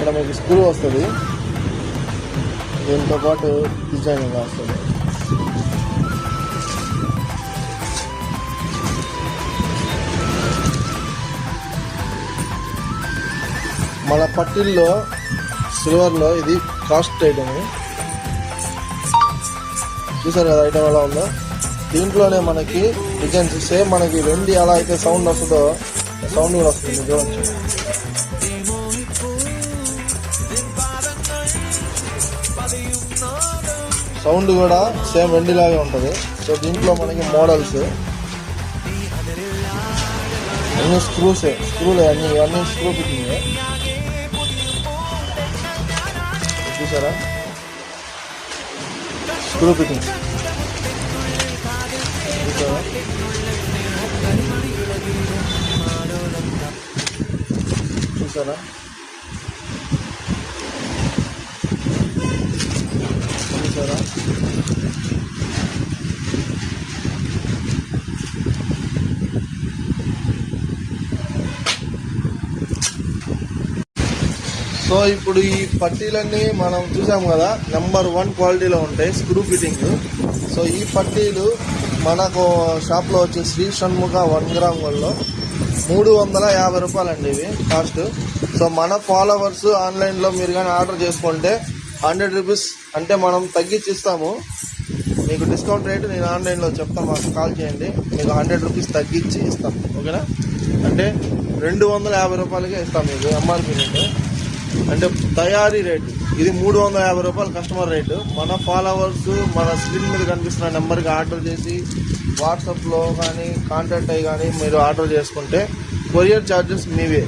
ఇక్కడ మీకు స్క్రూ వస్తుంది, దీంతో పాటు డిజైన్ ఇలా వస్తుంది. మన పట్టీల్లో సిల్వర్లో ఇది కాస్ట్ ఐటమ్. చూసారు కదా ఐటమ్ ఎలా ఉందో. దీంట్లోనే మనకి డిజైన్స్ సేమ్ మనకి వెండి ఎలా అయితే సౌండ్ వస్తుందో సౌండ్ కూడా వస్తుంది, చూడవచ్చు. సౌండ్ కూడా సేమ్ వెండిలాగే ఉంటుంది. సో దీంట్లో మనకి మోడల్స్ అన్ని స్క్రూలే అన్ని స్క్రూ ఫిట్టింగ్. చూసారా స్క్రూ ఫిట్టింగ్ చూసారా. చూసారా చూసారా సో ఇప్పుడు ఈ పట్టీలన్నీ మనం చూసాం కదా, నెంబర్ 1 క్వాలిటీలో ఉంటాయి స్క్రూ ఫిట్టింగ్. సో ఈ పట్టీలు మనకు షాప్లో వచ్చే శ్రీ షణ్ముఖ 1 గ్రామ్ గోల్డ్లో 350 రూపాయలండి ఇవి కాస్ట్. సో మన ఫాలోవర్స్ ఆన్లైన్లో మీరు కానీ ఆర్డర్ చేసుకుంటే 100 రూపీస్ అంటే మనం తగ్గించి ఇస్తాము. మీకు డిస్కౌంట్ రేటు నేను ఆన్లైన్లో చెప్తాను, మాకు కాల్ చేయండి, మీకు 100 రూపీస్ తగ్గించి ఇస్తాం. ఓకేనా? అంటే 250 రూపాయలకే ఇస్తాం మీకు ఎంఆర్పీ రేటు. అంటే తయారీ రేటు ఇది 350 రూపాయలు కస్టమర్ రేటు. మన ఫాలోవర్స్ మన స్క్రీన్ మీద కనిపిస్తున్న నెంబర్కి ఆర్డర్ చేసి వాట్సాప్లో కానీ కాంటాక్ట్ అయ్యి కానీ మీరు ఆర్డర్ చేసుకుంటే కొరియర్ ఛార్జెస్ మీవే.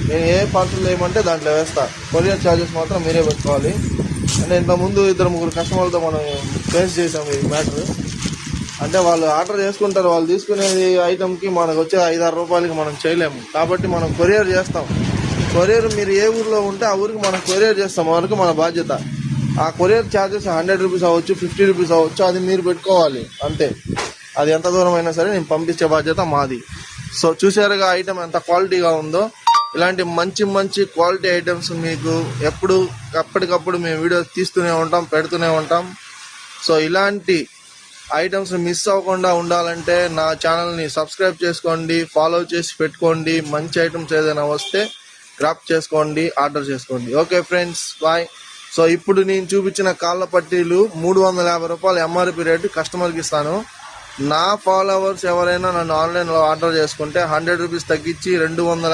నేను ఏ పార్సల్ వేయమంటే దాంట్లో వేస్తా, కొరియర్ ఛార్జెస్ మాత్రం మీరే పెట్టుకోవాలి. అంటే ఇంతకుముందు 2-3 కస్టమర్లతో మనం ఫేస్ చేసాము ఈ మ్యాటర్. అంటే వాళ్ళు ఆర్డర్ చేసుకుంటారు, వాళ్ళు తీసుకునేది ఐటమ్కి మనకు వచ్చే 5-6 రూపాయలకి మనం చేయలేము, కాబట్టి మనం కొరియర్ చేస్తాం. కొరియర్ మీరు ఏ ఊరిలో ఉంటే ఆ ఊరికి మనం కొరియర్ చేస్తాం, వరకు మన బాధ్యత. ఆ కొరియర్ ఛార్జెస్ 100 రూపీస్ అవ్వచ్చు, 50 రూపీస్ అవ్వచ్చు, అది మీరు పెట్టుకోవాలి అంతే. అది ఎంత దూరం అయినా సరే నేను పంపించే బాధ్యత మాది. సో చూసారుగా ఐటమ్ ఎంత క్వాలిటీగా ఉందో. ఇలాంటి మంచి మంచి క్వాలిటీ ఐటమ్స్ మీకు ఎప్పటికప్పుడు మేము వీడియోస్ తీస్తూనే ఉంటాం, పెడుతూనే ఉంటాం. సో ఇలాంటి ఐటమ్స్ మిస్ అవ్వకుండా ఉండాలంటే నా ఛానల్ని సబ్స్క్రైబ్ చేసుకోండి, ఫాలో చేసి పెట్టుకోండి. మంచి ఐటమ్స్ ఏదైనా వస్తే గ్రాప్ చేసుకోండి, ఆర్డర్ చేసుకోండి. Okay friends, bye. సో ఇప్పుడు నేను చూపించిన కాళ్ళ పట్టీలు 350 రూపాయలు ఎంఆర్పీ రేటు కస్టమర్కి ఇస్తాను. నా ఫాలోవర్స్ ఎవరైనా నన్ను ఆన్లైన్లో ఆర్డర్ చేసుకుంటే 100 రూపీస్ తగ్గించి 250